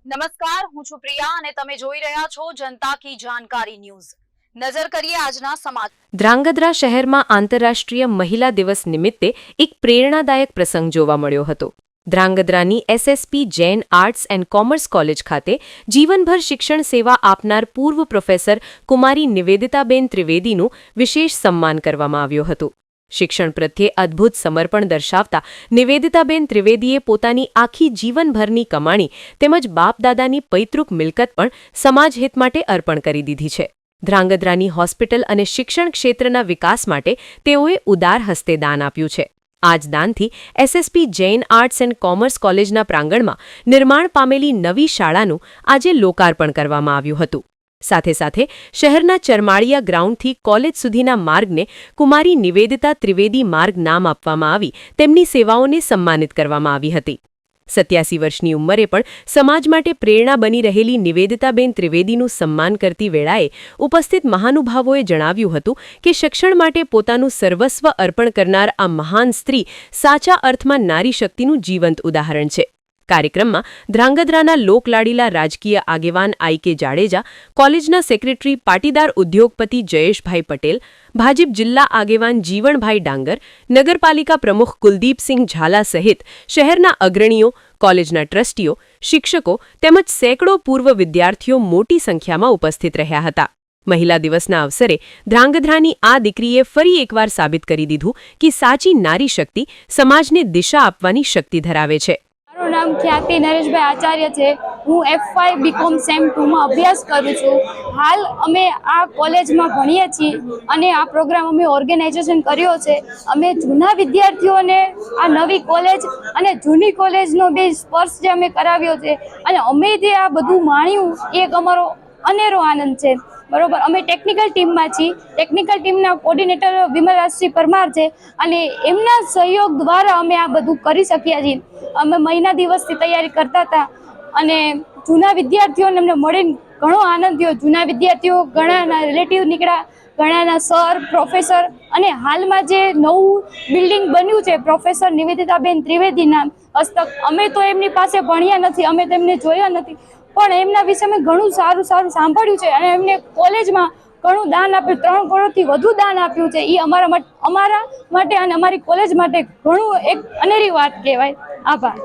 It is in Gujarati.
નમસ્કાર, હું છું પ્રિયા અને તમે જોઈ રહ્યા છો જનતા કી જાણકારી ન્યૂઝ। નજર કરીએ આજના સમાચાર। ધ્રાંગધ્રા શહેરમાં આંતરરાષ્ટ્રીય મહિલા દિવસ નિમિત્તે એક પ્રેરણાદાયક પ્રસંગ જોવા મળ્યો હતો। ધ્રાંગધ્રાની SSP Jain arts and commerce college ખાતે જીવનભર શિક્ષણ સેવા આપનાર પૂર્વ પ્રોફેસર કુમારી નિવેદિતાબેન ત્રિવેદીનું વિશેષ સન્માન કરવામાં આવ્યું હતું। શિક્ષણ પ્રત્યે અદ્ભુત સમર્પણ દર્શાવતા નિવેદિતાબેન ત્રિવેદીએ પોતાની આખી જીવનભરની કમાણી તેમજ બાપદાદાની પૈતૃક મિલકત પણ સમાજહિત માટે અર્પણ કરી દીધી છે। ધ્રાંગધ્રાની હોસ્પિટલ અને શિક્ષણ ક્ષેત્રના વિકાસ માટે તેઓએ ઉદાર હસ્તે દાન આપ્યું છે। આ જ દાનથી SSP Jain arts and commerce કોલેજના પ્રાંગણમાં નિર્માણ પામેલી નવી શાળાનું આજે લોકાર્પણ કરવામાં આવ્યું હતું। સાથે સાથે શહેરના ચરમાળિયા ગ્રાઉન્ડથી કોલેજ સુધીના માર્ગને કુમારી નિવેદિતા ત્રિવેદી માર્ગ નામ આપવામાં આવી તેમની સેવાઓને સન્માનિત કરવામાં આવી હતી। 87 વર્ષની ઉંમરે પણ સમાજ માટે પ્રેરણા બની રહેલી નિવેદિતાબેન ત્રિવેદીનું સન્માન કરતી વેળાએ ઉપસ્થિત મહાનુભાવોએ જણાવ્યું હતું કે શિક્ષણ માટે પોતાનું સર્વસ્વ અર્પણ કરનાર આ મહાન સ્ત્રી સાચા અર્થમાં નારી શક્તિનું જીવંત ઉદાહરણ છે। કાર્યક્રમમાં ધ્રાંગધ્રાના લોકલાડીલા રાજકીય આગેવાન આઈ.કે. જાડેજા, કોલેજના સેક્રેટરી પાટીદાર ઉદ્યોગપતિ જયેશભાઈ પટેલ, ભાજપ જિલ્લા આગેવાન જીવણભાઈ ડાંગર, નગરપાલિકા પ્રમુખ કુલદીપસિંહ ઝાલા સહિત શહેરના અગ્રણીઓ, કોલેજના ટ્રસ્ટીઓ, શિક્ષકો તેમજ સેંકડો પૂર્વ વિદ્યાર્થીઓ મોટી સંખ્યામાં ઉપસ્થિત રહ્યા હતા। મહિલા દિવસના અવસરે ધ્રાંગધ્રાની આ દીકરીએ ફરી એકવાર સાબિત કરી દીધું કે સાચી નારી શક્તિ સમાજને દિશા આપવાની શક્તિ ધરાવે છે। મારું નામ ખ્યાતિ નરેશભાઈ આચાર્ય છે। હું F5 બીકોમ સેમ 2માં અભ્યાસ કરું છું। હાલ અમે આ કોલેજમાં ભણીએ છીએ અને આ પ્રોગ્રામ અમે ઓર્ગેનાઇઝેશન કર્યો છે। અમે જૂના વિદ્યાર્થીઓને આ નવી કોલેજ અને જૂની કોલેજનો બે સ્પર્શ જે અમે કરાવ્યો છે અને અમે જે આ બધું માણ્યું એ એક અમારો અનેરો આનંદ છે। બરોબર, અમે ટેકનિકલ ટીમમાં છીએ। ટેકનિકલ ટીમના કોર્ડિનેટર વિમલરાજસિંહ પરમાર છે અને એમના સહયોગ દ્વારા અમે આ બધું કરી શક્યા છીએ। અમે મહિના દિવસથી તૈયારી કરતા હતા અને જૂના વિદ્યાર્થીઓને અમને મળીને ઘણો આનંદ થયો। જૂના વિદ્યાર્થીઓ ઘણાના રિલેટિવ નીકળ્યા, ઘણાના સર, પ્રોફેસર અને હાલમાં જે નવું બિલ્ડિંગ બન્યું છે પ્રોફેસર નિવેદિતાબેન ત્રિવેદીના હસ્તક, અમે તો એમની પાસે ભણ્યા નથી, અમે તેમને જોયા નથી, પણ એમના વિશે અમે ઘણું સારું સાંભળ્યું છે અને એમને કોલેજમાં ઘણું દાન આપ્યું, 3 કરોડથી વધુ દાન આપ્યું છે। એ અમારા માટે અને અમારી કોલેજ માટે ઘણું એક અનેરી વાત કહેવાય। આભાર।